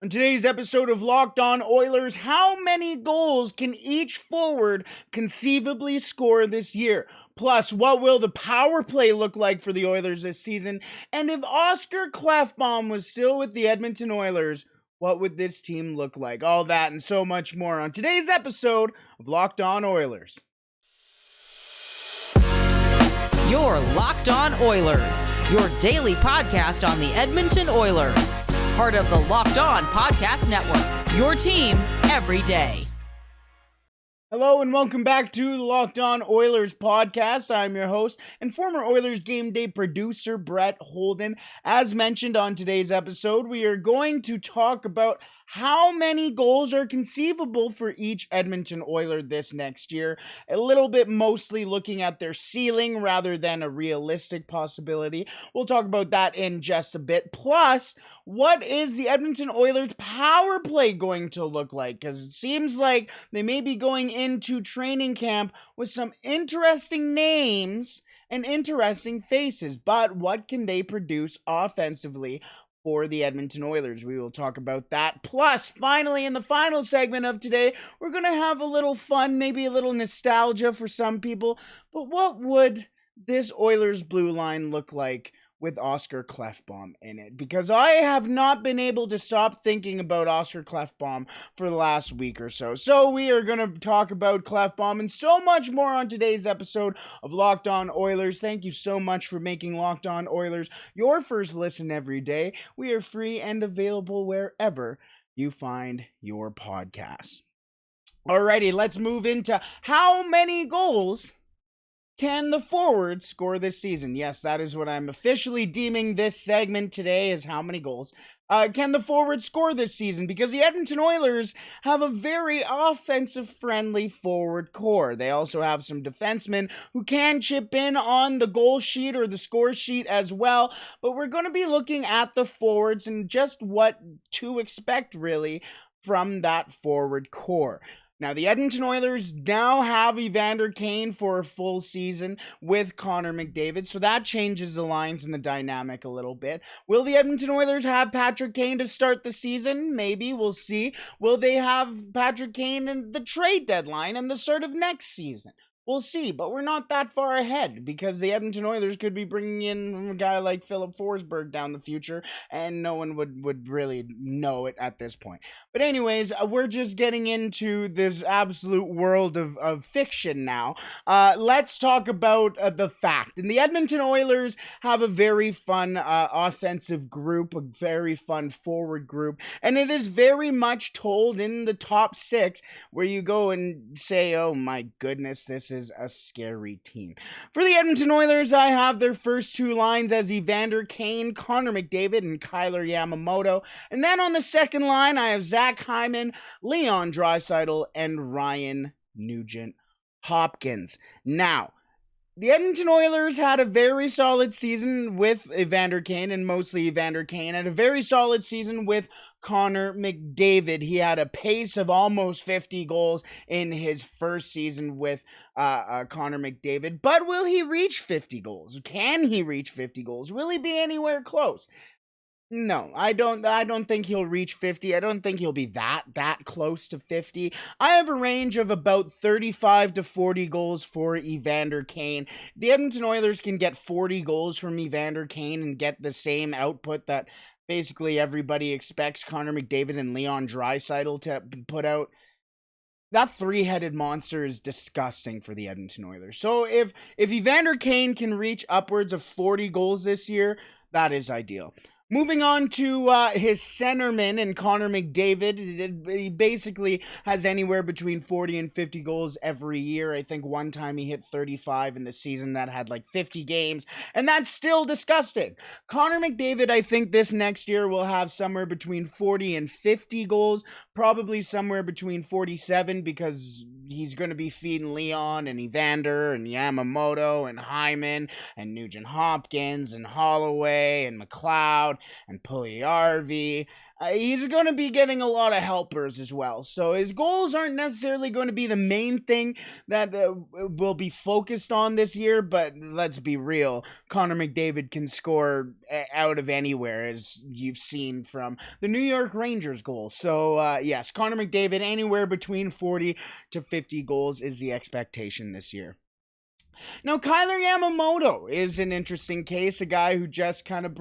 On today's episode of Locked On Oilers, how many goals can each forward conceivably score this year? Plus, what will the power play look like for the Oilers this season? And if Oscar Klefbom was still with the Edmonton Oilers, what would this team look like? All that and so much more on today's episode of Locked On Oilers. You're Locked On Oilers, your daily podcast on the Edmonton Oilers. Part of the Locked On Podcast Network, your team every day. Hello and welcome back to the Locked On Oilers podcast. I'm your host and former Oilers Game Day producer, Brett Holden. As mentioned on today's episode, we are going to talk about how many goals are conceivable for each Edmonton Oiler this next year. A little bit mostly looking at their ceiling rather than a realistic possibility. We'll talk about that in just a bit. Plus, what is the Edmonton Oilers power play going to look like? Because it seems like they may be going into training camp with some interesting names and interesting faces. But what can they produce offensively for the Edmonton Oilers? We will talk about that. Plus, finally, in the final segment of today, we're going to have a little fun, maybe a little nostalgia for some people. But what would this Oilers blue line look like with Oscar Klefbom in it? Because I have not been able to stop thinking about Oscar Klefbom for the last week or so. So we are going to talk about Klefbom and so much more on today's episode of Locked On Oilers. Thank you so much for making Locked On Oilers your first listen every day. We are free and available wherever you find your podcasts. Alrighty, let's move into how many goals can the forward score this season? Yes, that is what I'm officially deeming this segment today, is how many goals can the forward score this season? Because the Edmonton Oilers have a very offensive-friendly forward core. They also have some defensemen who can chip in on the goal sheet or the score sheet as well. But we're going to be looking at the forwards and just what to expect, really, from that forward core. Now, the Edmonton Oilers now have Evander Kane for a full season with Connor McDavid, so that changes the lines and the dynamic a little bit. Will the Edmonton Oilers have Patrick Kane to start the season? Maybe, we'll see. Will they have Patrick Kane in the trade deadline and the start of next season? We'll see, but we're not that far ahead because the Edmonton Oilers could be bringing in a guy like Philip Forsberg down the future, and no one would really know it at this point. But anyways, we're just getting into this absolute world of fiction now. Let's talk about the fact. And the Edmonton Oilers have a very fun offensive group, a very fun forward group, and it is very much told in the top six where you go and say, oh my goodness, this is a scary team. For the Edmonton Oilers, I have their first two lines as Evander Kane, Connor McDavid, and Kylie Yamamoto. And then on the second line, I have Zach Hyman, Leon Draisaitl, and Ryan Nugent-Hopkins. Now, the Edmonton Oilers had a very solid season with Evander Kane, and mostly Evander Kane had a very solid season with Connor McDavid. He had a pace of almost 50 goals in his first season with Connor McDavid. But will he reach 50 goals? Can he reach 50 goals? Will he be anywhere close? No, I don't think he'll reach 50. I don't think he'll be that close to 50. I have a range of about 35 to 40 goals for Evander Kane. The Edmonton Oilers can get 40 goals from Evander Kane and get the same output that basically everybody expects Connor McDavid and Leon Draisaitl to put out. That three-headed monster is disgusting for the Edmonton Oilers. So if Evander Kane can reach upwards of 40 goals this year, that is ideal. Moving on to his centerman and Connor McDavid, he basically has anywhere between 40 and 50 goals every year. I think one time he hit 35 in the season that had like 50 games, and that's still disgusting. Connor McDavid, I think this next year will have somewhere between 40 and 50 goals, probably somewhere between 47 because he's going to be feeding Leon and Evander and Yamamoto and Hyman and Nugent-Hopkins and Holloway and Mcleod and Pugliarvi. he's going to be getting a lot of helpers as well. So his goals aren't necessarily going to be the main thing that will be focused on this year, but let's be real. Connor McDavid can score out of anywhere, as you've seen from the New York Rangers goal. So yes, Connor McDavid, anywhere between 40 to 50 goals is the expectation this year. Now, Kylie Yamamoto is an interesting case, a guy who just kind of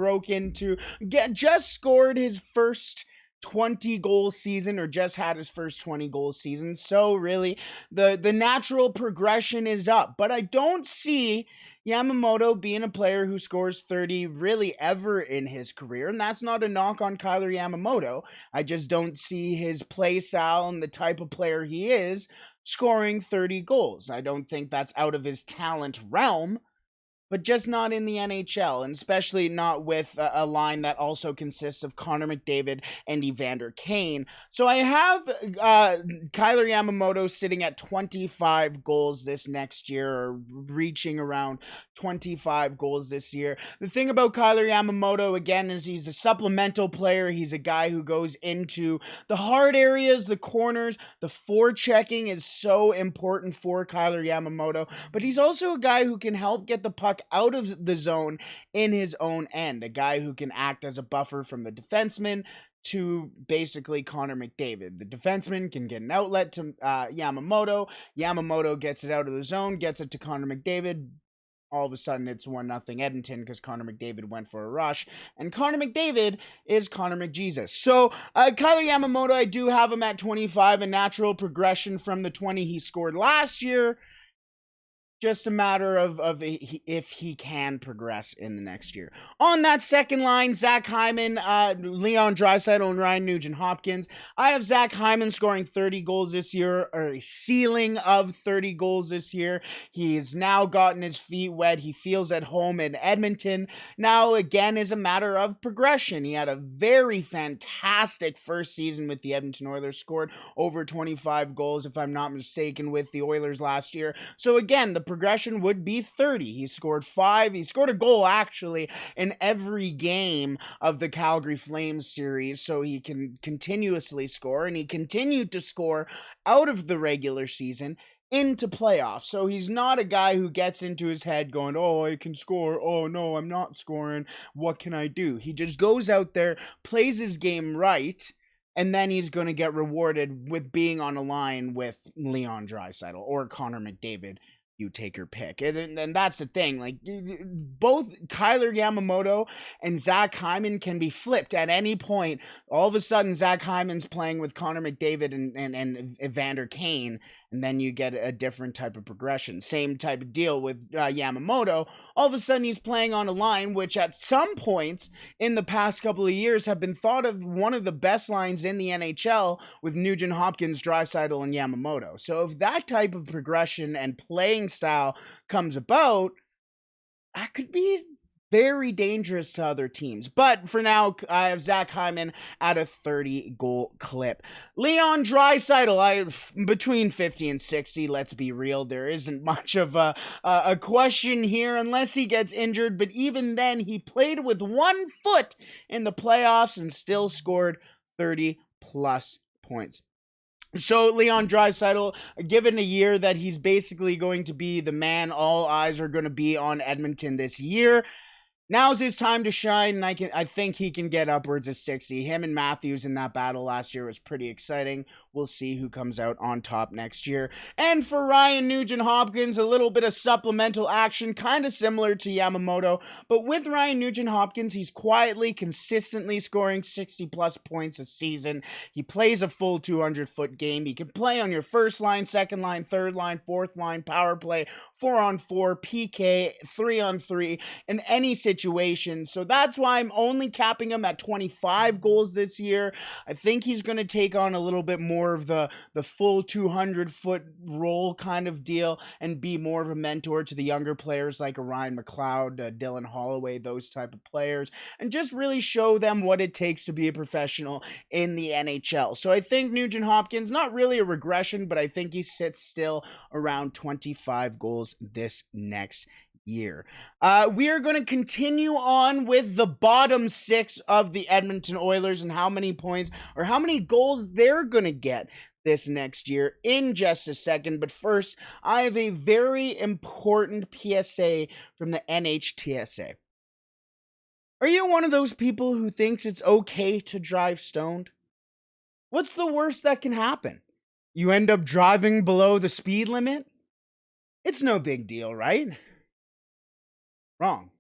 just scored his first 20 goal season, or just had his first 20 goal season. So really, the natural progression is up. But I don't see Yamamoto being a player who scores 30 really ever in his career. And that's not a knock on Kylie Yamamoto. I just don't see his play style and the type of player he is scoring 30 goals. I don't think that's out of his talent realm, but just not in the NHL, and especially not with a line that also consists of Connor McDavid and Evander Kane. So I have Kylie Yamamoto sitting at 25 goals this next year, or reaching around 25 goals this year. The thing about Kylie Yamamoto, again, is he's a supplemental player. He's a guy who goes into the hard areas, the corners. The forechecking is so important for Kylie Yamamoto, but he's also a guy who can help get the puck out of the zone in his own end, a guy who can act as a buffer from the defenseman to basically Connor McDavid. The defenseman can get an outlet to Yamamoto. Yamamoto gets it out of the zone, gets it to Connor McDavid. All of a sudden, it's 1-0 Edmonton because Connor McDavid went for a rush. And Connor McDavid is Connor McJesus. So, Kylie Yamamoto, I do have him at 25, a natural progression from the 20 he scored last year. Just a matter of if he can progress in the next year. On that second line, Zach Hyman, Leon Draisaitl, and Ryan Nugent-Hopkins. I have Zach Hyman scoring 30 goals this year, or a ceiling of 30 goals this year. He's now gotten his feet wet. He feels at home in Edmonton. Now, again, is a matter of progression. He had a very fantastic first season with the Edmonton Oilers, scored over 25 goals, if I'm not mistaken, with the Oilers last year. So again, the progression would be 30. He scored a goal actually in every game of the Calgary Flames series, so he can continuously score, and he continued to score out of the regular season into playoffs. So he's not a guy who gets into his head going, oh, I can score, oh no, I'm not scoring, what can I do? He just goes out there, plays his game right, and then he's going to get rewarded with being on a line with Leon Draisaitl or Connor McDavid. You take your pick. And that's the thing. Like, both Kylie Yamamoto and Zach Hyman can be flipped at any point. All of a sudden, Zach Hyman's playing with Connor McDavid and Evander Kane, and then you get a different type of progression. Same type of deal with Yamamoto. All of a sudden, he's playing on a line which at some points in the past couple of years have been thought of one of the best lines in the NHL, with Nugent-Hopkins, Draisaitl, and Yamamoto. So if that type of progression and playing style comes about, that could be very dangerous to other teams. But for now, I have Zach Hyman at a 30-goal clip. Leon Draisaitl, between 50 and 60, let's be real. There isn't much of a question here unless he gets injured. But even then, he played with 1 foot in the playoffs and still scored 30-plus points. So Leon Draisaitl, given a year that he's basically going to be the man, all eyes are going to be on Edmonton this year. Now's his time to shine, and I think he can get upwards of 60. Him and Matthews in that battle last year was pretty exciting. We'll see who comes out on top next year. And for Ryan Nugent-Hopkins, a little bit of supplemental action, kind of similar to Yamamoto. But with Ryan Nugent-Hopkins, he's quietly, consistently scoring 60-plus points a season. He plays a full 200-foot game. He can play on your first line, second line, third line, fourth line, power play, 4-on-4, PK, 3-on-3, in any situation. So that's why I'm only capping him at 25 goals this year. I think he's going to take on a little bit more of the full 200-foot role kind of deal and be more of a mentor to the younger players like Ryan Mcleod, Dylan Holloway, those type of players, and just really show them what it takes to be a professional in the NHL. So I think Nugent-Hopkins, not really a regression, but I think he sits still around 25 goals this next year. We are going to continue on with the bottom 6 of the Edmonton Oilers and how many points or how many goals they're going to get this next year in just a second. But first, I have a very important PSA from the NHTSA. Are you one of those people who thinks it's okay to drive stoned? What's the worst that can happen? You end up driving below the speed limit? It's no big deal, right? Wrong.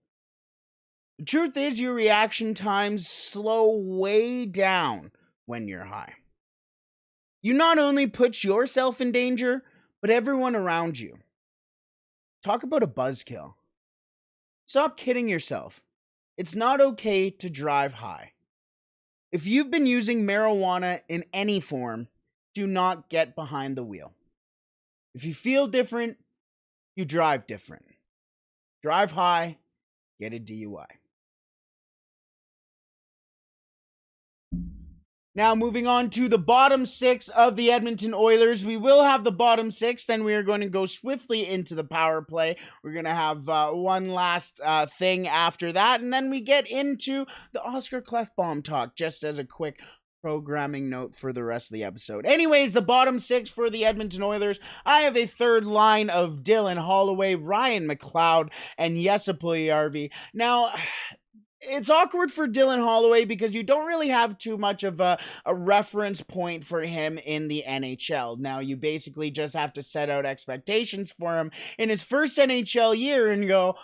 The truth is, your reaction times slow way down when you're high. You not only put yourself in danger, but everyone around you. Talk about a buzzkill. Stop kidding yourself. It's not okay to drive high. If you've been using marijuana in any form, do not get behind the wheel. If you feel different, you drive different. Drive high, get a DUI. Now, moving on to the bottom 6 of the Edmonton Oilers. We will have the bottom 6, then we are going to go swiftly into the power play. We're going to have one last thing after that, and then we get into the Oscar Klefbom talk, just as a quick programming note for the rest of the episode. Anyways, the bottom 6 for the Edmonton Oilers. I have a third line of Dylan Holloway, Ryan Mcleod, and Jesse Puljujarvi. Now, it's awkward for Dylan Holloway because you don't really have too much of a reference point for him in the NHL. Now, you basically just have to set out expectations for him in his first NHL year and go,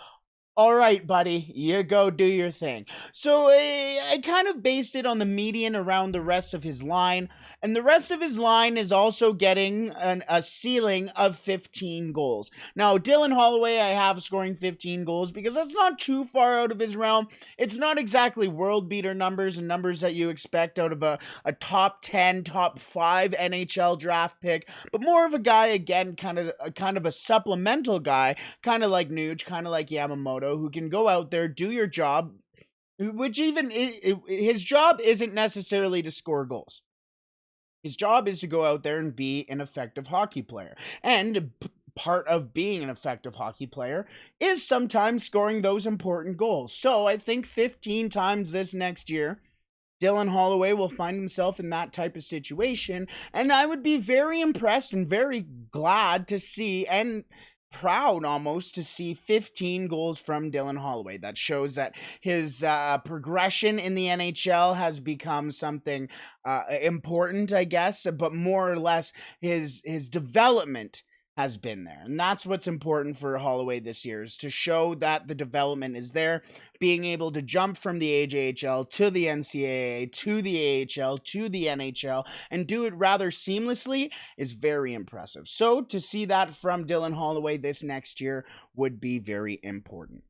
all right, buddy, you go do your thing. So I kind of based it on the median around the rest of his line. And the rest of his line is also getting a ceiling of 15 goals. Now, Dylan Holloway, I have scoring 15 goals because that's not too far out of his realm. It's not exactly world beater numbers and numbers that you expect out of a top 10, top 5 NHL draft pick. But more of a guy, again, kind of a supplemental guy, kind of like Nuge, kind of like Yamamoto, who can go out there, do your job, which even his job isn't necessarily to score goals. His job is to go out there and be an effective hockey player. And part of being an effective hockey player is sometimes scoring those important goals. So I think 15 times this next year, Dylan Holloway will find himself in that type of situation. And I would be very impressed and very glad to see, and proud almost, to see 15 goals from Dylan Holloway. That shows that his progression in the NHL has become something important, I guess, but more or less his development has been there. And that's what's important for Holloway this year, is to show that the development is there. Being able to jump from the AJHL to the NCAA to the AHL to the NHL and do it rather seamlessly is very impressive. So to see that from Dylan Holloway this next year would be very important.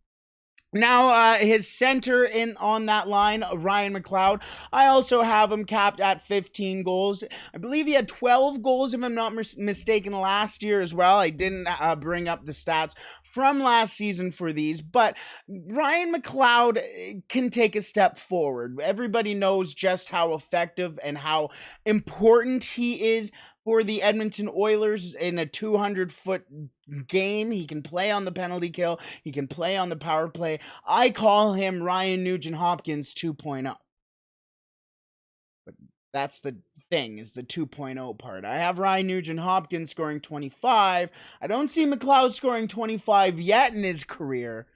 Now, his center on that line, Ryan Macleod, I also have him capped at 15 goals. I believe he had 12 goals, if I'm not mistaken, last year as well. I didn't bring up the stats from last season for these, but Ryan Macleod can take a step forward. Everybody knows just how effective and how important he is for the Edmonton Oilers in a 200-foot game. He can play on the penalty kill. He can play on the power play. I call him Ryan Nugent-Hopkins 2.0. But that's the thing, is the 2.0 part. I have Ryan Nugent-Hopkins scoring 25. I don't see Macleod scoring 25 yet in his career.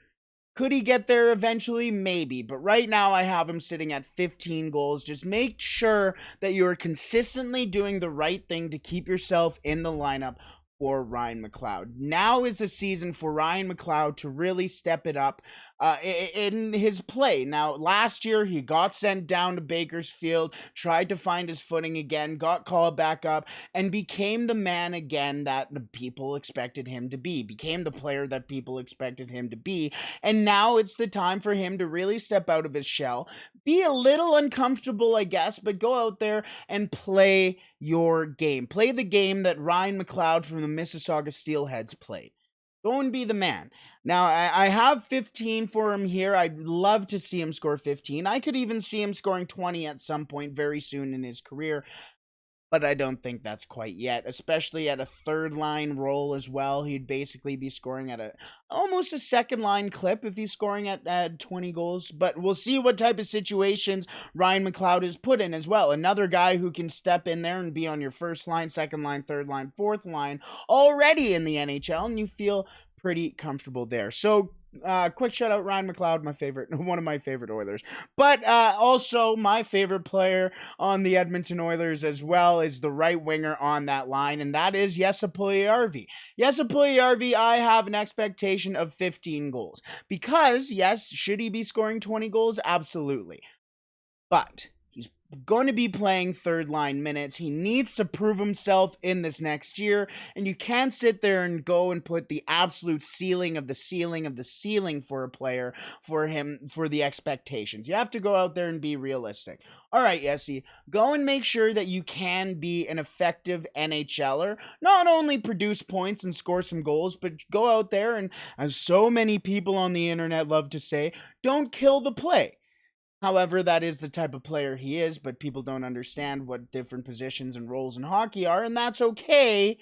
Could he get there eventually? Maybe. But right now I have him sitting at 15 goals. Just make sure that you are consistently doing the right thing to keep yourself in the lineup for Ryan Macleod. Now is the season for Ryan Macleod to really step it up in his play. Now, last year he got sent down to Bakersfield, tried to find his footing again, got called back up, and became the man again that the people expected him to be, became the player that people expected him to be. And now it's the time for him to really step out of his shell, be a little uncomfortable, I guess, but go out there and play your game. Play the game that Ryan Macleod from the Mississauga Steelheads played. Go and be the man. Now, I have 15 for him here. I'd love to see him score 15. I could even see him scoring 20 at some point very soon in his career. but I don't think that's quite yet, especially at a third line role as well. He'd basically be scoring at almost a second line clip if he's scoring at 20 goals, but we'll see what type of situations Ryan Mcleod is put in as well. Another guy who can step in there and be on your first line, second line, third line, fourth line already in the NHL, and you feel pretty comfortable there. So quick shout out Ryan Mcleod, one of my favorite Oilers, but also my favorite player on the Edmonton Oilers as well is the right winger on that line, and that is Jesse Puljujärvi. Jesse Puljujärvi, I have an expectation of 15 goals because, yes, should he be scoring 20 goals? Absolutely, but he's going to be playing third line minutes. He needs to prove himself in this next year, and you can't sit there and go and put the absolute ceiling of the ceiling of the ceiling for a player for the expectations. You have to go out there and be realistic. All right, Jesse, go and make sure that you can be an effective NHLer, not only produce points and score some goals, but go out there and, as so many people on the internet love to say, don't kill the play. However, that is the type of player he is, but people don't understand what different positions and roles in hockey are, and that's okay.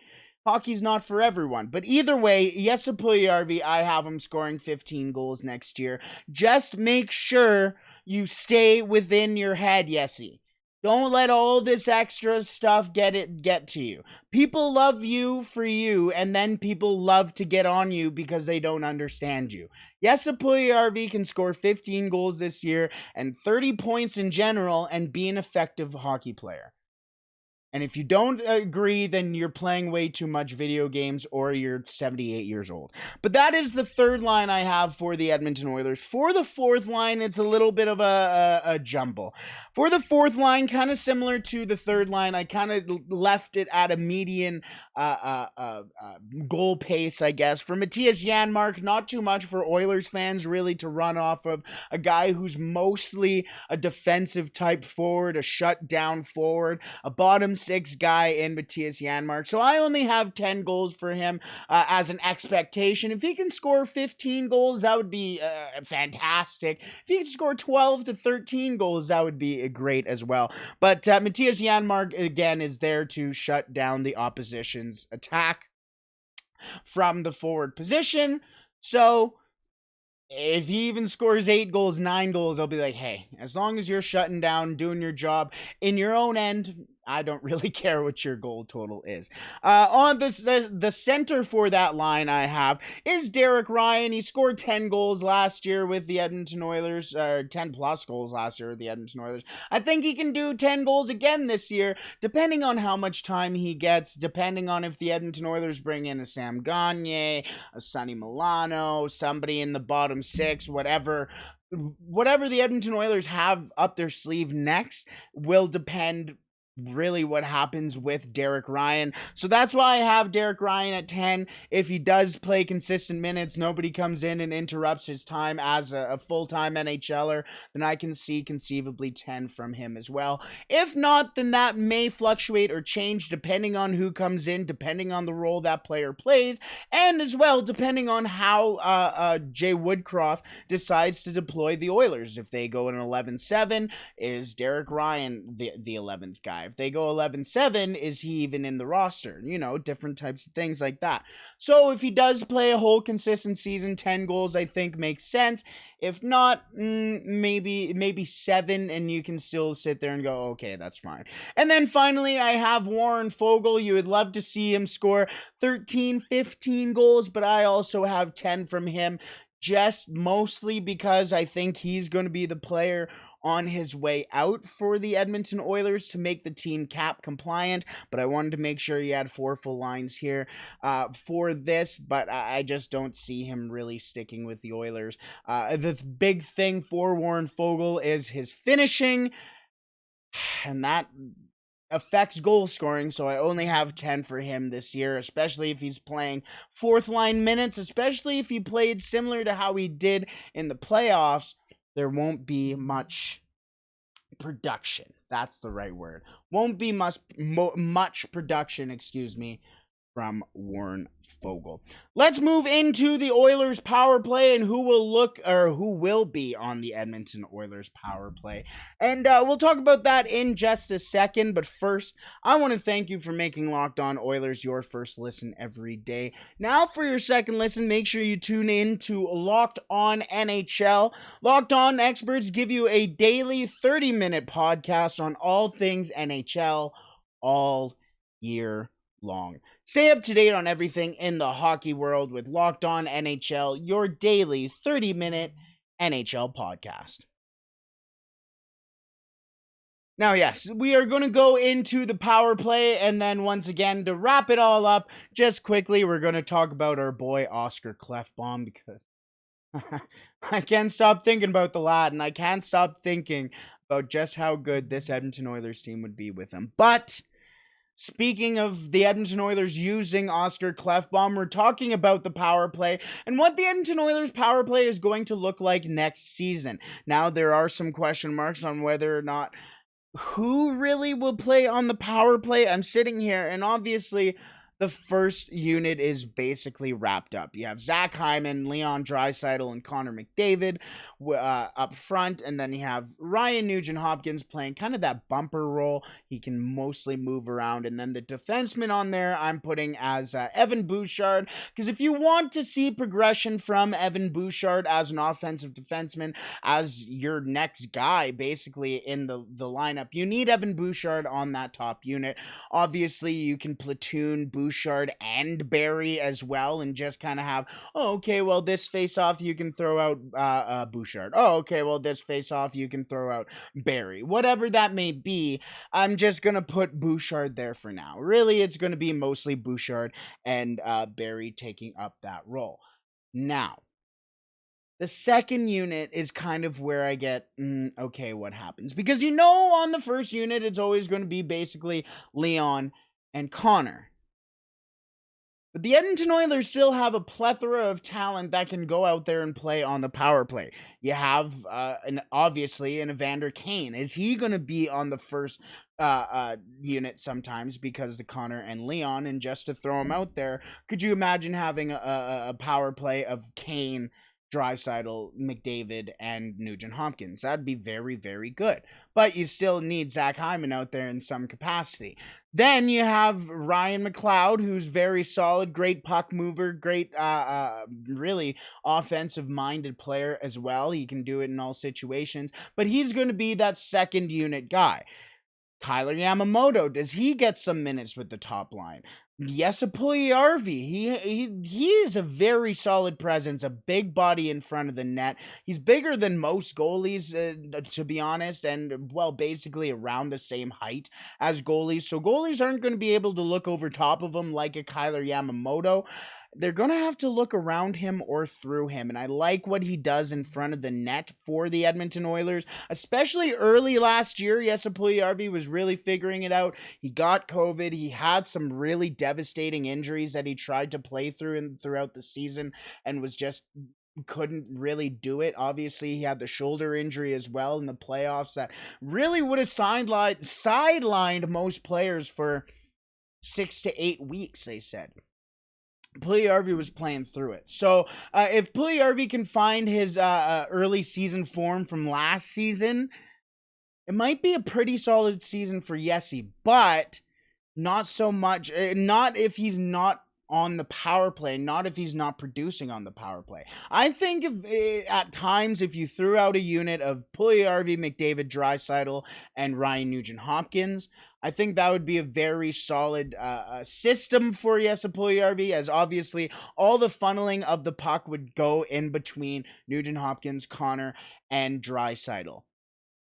Hockey's not for everyone. But either way, Jesse Puljujärvi, I have him scoring 15 goals next year. Just make sure you stay within your head, Jesse. Don't let all this extra stuff get to you. People love you for you, and then people love to get on you because they don't understand you. Jesse Puljujärvi can score 15 goals this year and 30 points in general and be an effective hockey player. And if you don't agree, then you're playing way too much video games or you're 78 years old. But that is the third line I have for the Edmonton Oilers. For the fourth line, it's a little bit of a jumble. For the fourth line, kind of similar to the third line, I kind of left it at a median goal pace, I guess. For Mattias Janmark, not too much for Oilers fans really to run off of. A guy who's mostly a defensive type forward, a shutdown forward, a bottom six guy in Mattias Janmark. So I only have 10 goals for him as an expectation. If he can score 15 goals, that would be fantastic. If he can score 12 to 13 goals, that would be great as well. But Mattias Janmark, again, is there to shut down the opposition's attack from the forward position. So if he even scores 8 goals, 9 goals, I'll be like, hey, as long as you're shutting down, doing your job in your own end, I don't really care what your goal total is. On the center for that line I have is Derek Ryan. He scored 10 goals last year with the Edmonton Oilers, 10 plus goals last year with the Edmonton Oilers. I think he can do 10 goals again this year, depending on how much time he gets, depending on if the Edmonton Oilers bring in a Sam Gagner, a Sonny Milano, somebody in the bottom six, whatever the Edmonton Oilers have up their sleeve next will depend really what happens with Derek Ryan. So that's why I have Derek Ryan at 10. If he does play consistent minutes, nobody comes in and interrupts his time as a full-time NHLer, then I can see conceivably 10 from him as well. If not, then that may fluctuate or change depending on who comes in, depending on the role that player plays, and as well depending on how Jay Woodcroft decides to deploy the Oilers. If they go an 11-7, is Derek Ryan the 11th guy? If they go 11-7, is he even in the roster? You know, different types of things like that. So if he does play a whole consistent season, 10 goals I think makes sense. If not, maybe 7, and you can still sit there and go, okay, that's fine. And then finally, I have Warren Fogle. You would love to see him score 13, 15 goals, but I also have 10 from him, just mostly because I think he's going to be the player on his way out for the Edmonton Oilers to make the team cap compliant, but I wanted to make sure he had 4 full lines here for this, but I just don't see him really sticking with the Oilers. The big thing for Warren Fogle is his finishing, and that affects goal scoring, so I only have 10 for him this year, especially if he's playing fourth line minutes, especially if he played similar to how he did in the playoffs. There won't be much production. That's the right word. Won't be much production, from Warren Fogle. Let's move into the Oilers power play and who will be on the Edmonton Oilers power play. And we'll talk about that in just a second. But first, I want to thank you for making Locked On Oilers your first listen every day. Now for your second listen, make sure you tune in to Locked On NHL. Locked On experts give you a daily 30-minute podcast on all things NHL all year long. Stay up to date on everything in the hockey world with Locked On NHL, your daily 30-minute NHL podcast. Now, yes, we are going to go into the power play, and then once again, to wrap it all up, just quickly, we're going to talk about our boy Oscar Klefbom, because I can't stop thinking about the lad, and I can't stop thinking about just how good this Edmonton Oilers team would be with him. But speaking of the Edmonton Oilers using Oscar Klefbom, we're talking about the power play and what the Edmonton Oilers power play is going to look like next season. Now, there are some question marks on whether or not who really will play on the power play. I'm sitting here, and obviously the first unit is basically wrapped up. You have Zach Hyman, Leon Draisaitl, and Connor McDavid up front, and then you have Ryan Nugent-Hopkins playing kind of that bumper role. He can mostly move around, and then the defenseman on there I'm putting as Evan Bouchard, because if you want to see progression from Evan Bouchard as an offensive defenseman, as your next guy basically in the lineup, you need Evan Bouchard on that top unit. Obviously, you can platoon Bouchard and Barry as well, and just kind of have, this face-off you can throw out Bouchard. This face-off you can throw out Barry. Whatever that may be, I'm just going to put Bouchard there for now. Really, it's going to be mostly Bouchard and Barry taking up that role. Now, the second unit is kind of where I get, what happens? Because on the first unit, it's always going to be basically Leon and Connor. But the Edmonton Oilers still have a plethora of talent that can go out there and play on the power play. You have, obviously, an Evander Kane. Is he going to be on the first unit sometimes because the Connor and Leon? And just to throw him out there, could you imagine having a power play of Kane, Draisaitl, McDavid, and Nugent-Hopkins? That'd be very, very good. But you still need Zach Hyman out there in some capacity. Then you have Ryan Mcleod, who's very solid, great puck mover, great, really offensive-minded player as well. He can do it in all situations. But he's going to be that second unit guy. Kylie Yamamoto, does he get some minutes with the top line? Yes, Puljujarvi. He is a very solid presence, a big body in front of the net. He's bigger than most goalies, to be honest, and, basically around the same height as goalies. So goalies aren't going to be able to look over top of him like a Kylie Yamamoto. They're going to have to look around him or through him, and I like what he does in front of the net for the Edmonton Oilers, especially early last year. Yes, Puljujarvi was really figuring it out. He got COVID. He had some really devastating injuries that he tried to play throughout the season and couldn't really do it. Obviously, he had the shoulder injury as well in the playoffs that really would have sidelined most players for 6 to 8 weeks, they said. Puljujarvi was playing through it. So if Puljujarvi can find his early season form from last season, it might be a pretty solid season for Yessi, but not so much. Not if he's not on the power play, not if he's not producing on the power play. I think at times if you threw out a unit of Puljujarvi, McDavid, Draisaitl, and Ryan Nugent-Hopkins, I think that would be a very solid system for Jesse Puljujarvi, as obviously all the funneling of the puck would go in between Nugent-Hopkins, Connor, and Draisaitl.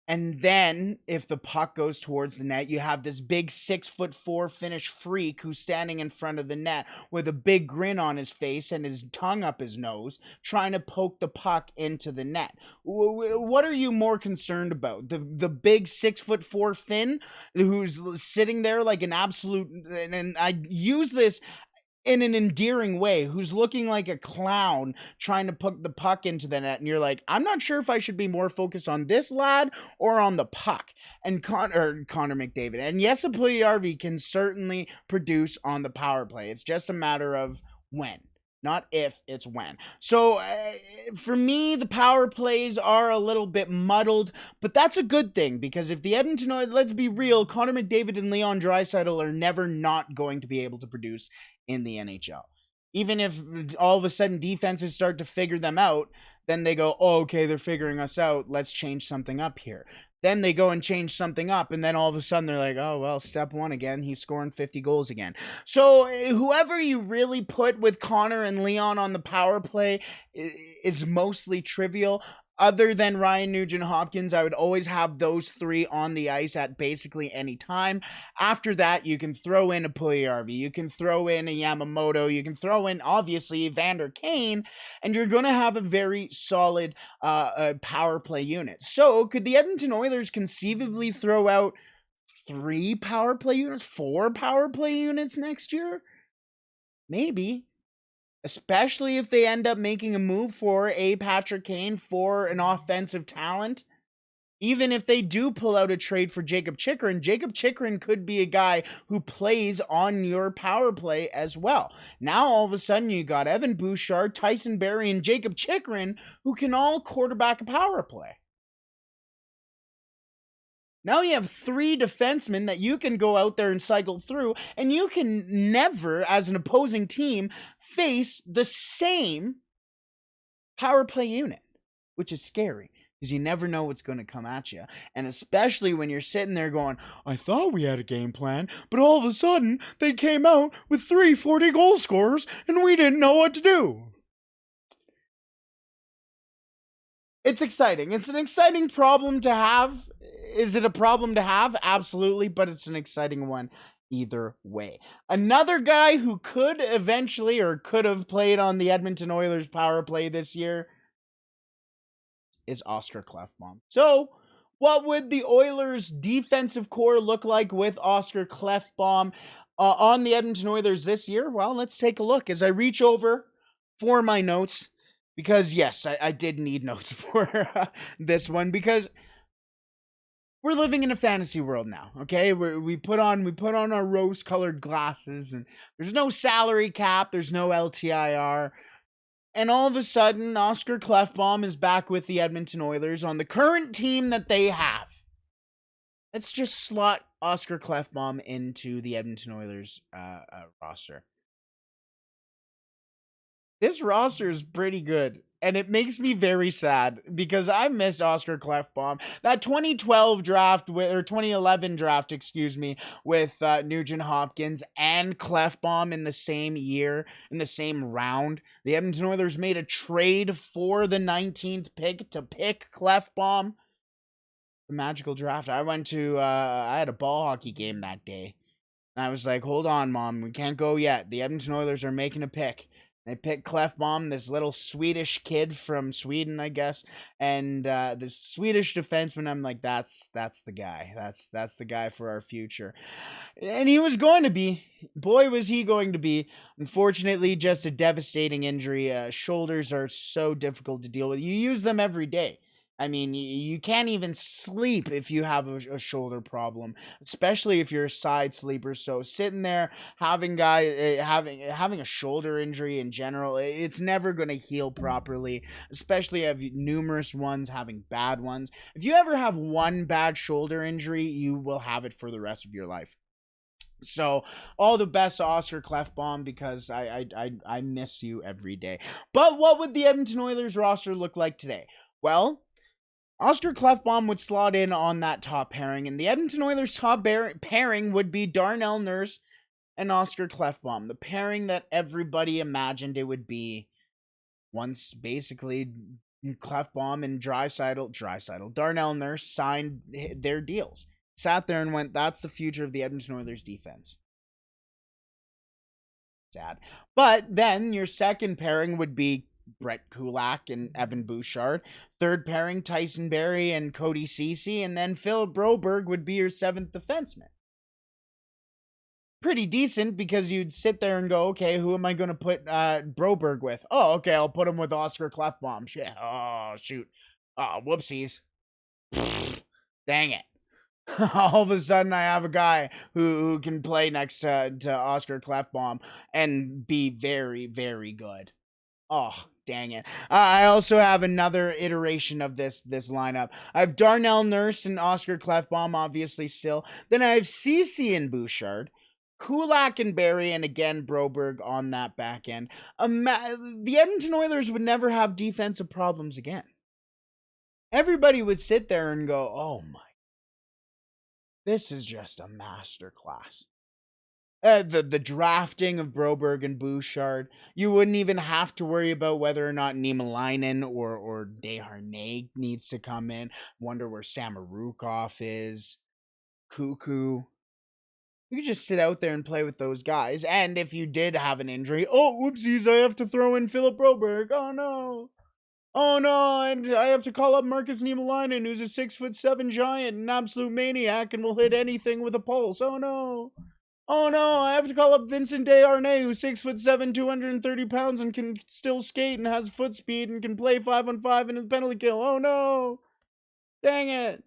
And then, if the puck goes towards the net, you have this big 6'4" Finnish freak who's standing in front of the net with a big grin on his face and his tongue up his nose, trying to poke the puck into the net. What are you more concerned about? The big 6'4" Finn who's sitting there like an absolute, and I use this in an endearing way, who's looking like a clown trying to put the puck into the net, and you're like, I'm not sure if I should be more focused on this lad or on the puck. And Connor McDavid. And yes, a Puljujarvi can certainly produce on the power play. It's just a matter of when. Not if, it's when. So, for me, the power plays are a little bit muddled, but that's a good thing, because if the Edmonton Oilers, let's be real, Connor McDavid and Leon Draisaitl are never not going to be able to produce in the NHL. Even if all of a sudden defenses start to figure them out, then they go, oh, okay, they're figuring us out, let's change something up here. Then they go and change something up, and then all of a sudden they're like, oh, well, step one again, he's scoring 50 goals again. So whoever you really put with Connor and Leon on the power play is mostly trivial. Other than Ryan Nugent-Hopkins, I would always have those three on the ice at basically any time. After that, you can throw in a Puljujarvi, you can throw in a Yamamoto, you can throw in, obviously, Evander Kane, and you're going to have a very solid power play unit. So, could the Edmonton Oilers conceivably throw out 3 power play units, 4 power play units next year? Maybe. Especially if they end up making a move for a Patrick Kane for an offensive talent. Even if they do pull out a trade for Jakob Chychrun could be a guy who plays on your power play as well. Now, all of a sudden, you got Evan Bouchard, Tyson Barrie, and Jakob Chychrun, who can all quarterback a power play. Now you have 3 defensemen that you can go out there and cycle through, and you can never, as an opposing team, face the same power play unit, which is scary, because you never know what's going to come at you. And especially when you're sitting there going, I thought we had a game plan, but all of a sudden, they came out with 3 40-goal scorers, and we didn't know what to do. It's exciting. It's an exciting problem to have. Is it a problem to have? Absolutely, but it's an exciting one either way. Another guy who could eventually, or could have played on the Edmonton Oilers power play this year, is Oscar Klefbom. So, what would the Oilers defensive core look like with Oscar Klefbom on the Edmonton Oilers this year? Well, let's take a look as I reach over for my notes, because yes, I did need notes for this one, because we're living in a fantasy world now, okay? We put on our rose-colored glasses, and there's no salary cap, there's no LTIR, and all of a sudden, Oscar Klefbom is back with the Edmonton Oilers on the current team that they have. Let's just slot Oscar Klefbom into the Edmonton Oilers roster. This roster is pretty good. And it makes me very sad, because I miss Oscar Klefbom. That 2012 draft, or 2011 draft, with Nugent-Hopkins and Klefbom in the same year, in the same round. The Edmonton Oilers made a trade for the 19th pick to pick Klefbom. The magical draft. I had a ball hockey game that day. And I was like, hold on, Mom, we can't go yet. The Edmonton Oilers are making a pick. They picked Klefbom, this little Swedish kid from Sweden, I guess, and this Swedish defenseman. I'm like, that's the guy. That's the guy for our future. And he was going to be. Boy, was he going to be. Unfortunately, just a devastating injury. Shoulders are so difficult to deal with. You use them every day. I mean, you can't even sleep if you have a shoulder problem, especially if you're a side sleeper. So sitting there having a shoulder injury in general, it's never going to heal properly, especially if numerous ones having bad ones. If you ever have one bad shoulder injury, you will have it for the rest of your life. So all the best to Oscar Klefbom, because I miss you every day. But what would the Edmonton Oilers roster look like today? Well, Oscar Klefbom would slot in on that top pairing, and the Edmonton Oilers top pairing would be Darnell Nurse and Oscar Klefbom, the pairing that everybody imagined it would be once basically Klefbom and Darnell Nurse signed their deals. Sat there and went, that's the future of the Edmonton Oilers defense. Sad. But then your second pairing would be Brett Kulak and Evan Bouchard. Third pairing, Tyson Barrie and Cody Ceci. And then Philip Broberg would be your 7th defenseman. pretty decent because you'd sit there and go, okay, who am I going to put Broberg with? Oh, okay, I'll put him with Oscar Klefbom. Shit. Oh, shoot. Oh, whoopsies. Dang it. All of a sudden, I have a guy who can play next to Oscar Klefbom and be very, very good. Oh, dang it. I also have another iteration of this lineup. I have Darnell Nurse and Oscar Klefbom, obviously, still. Then I have Cece and Bouchard, Kulak and Barry, and again, Broberg on that back end. The Edmonton Oilers would never have defensive problems again. Everybody would sit there and go, oh my, this is just a masterclass. The drafting of Broberg and Bouchard, you wouldn't even have to worry about whether or not Niemelainen or Desharnais needs to come in. Wonder where Samorukov is. Cuckoo. You could just sit out there and play with those guys. And if you did have an injury, oh, whoopsies, I have to throw in Philip Broberg. Oh, no. Oh, no, and I have to call up Marcus Niemelainen, who's a 6'7" giant, an absolute maniac, and will hit anything with a pulse. Oh, no. Oh no, I have to call up Vincent Desharnais, who's 6'7", 230 pounds, and can still skate and has foot speed and can play 5-on-5 in a penalty kill. Oh no! Dang it!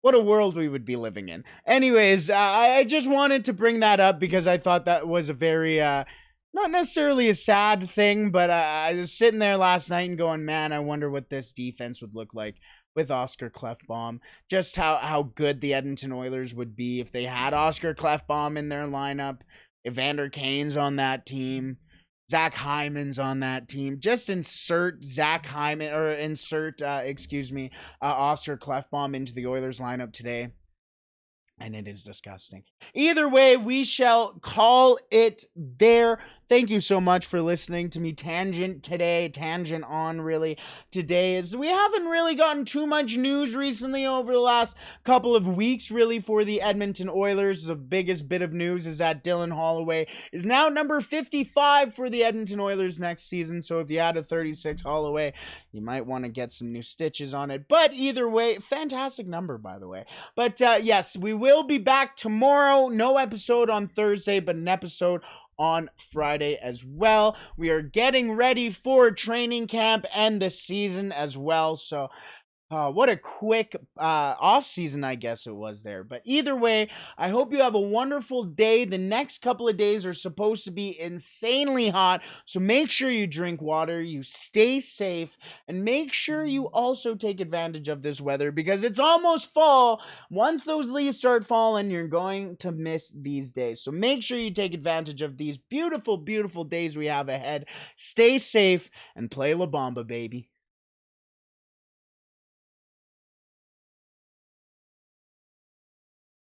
What a world we would be living in. Anyways, I just wanted to bring that up because I thought that was a very, not necessarily a sad thing, but I was sitting there last night and going, man, I wonder what this defense would look like with Oscar Klefbom. Just how good the Edmonton Oilers would be if they had Oscar Klefbom in their lineup, Evander Kane's on that team, Zach Hyman's on that team. Just insert Zach Hyman, or insert, Oscar Klefbom into the Oilers lineup today. And it is disgusting. Either way, we shall call it there. Thank you so much for listening to me tangent on really today. As we haven't really gotten too much news recently over the last couple of weeks really for the Edmonton Oilers. The biggest bit of news is that Dylan Holloway is now number 55 for the Edmonton Oilers next season. So if you had a 36 Holloway, you might want to get some new stitches on it. But either way, fantastic number, by the way. But yes, we will be back tomorrow. No episode on Thursday, but an episode on Friday as well. We are getting ready for training camp and the season as well. So what a quick off season, I guess it was there. But either way, I hope you have a wonderful day. The next couple of days are supposed to be insanely hot. So make sure you drink water, you stay safe, and make sure you also take advantage of this weather because it's almost fall. Once those leaves start falling, you're going to miss these days. So make sure you take advantage of these beautiful, beautiful days we have ahead. Stay safe and play La Bamba, baby.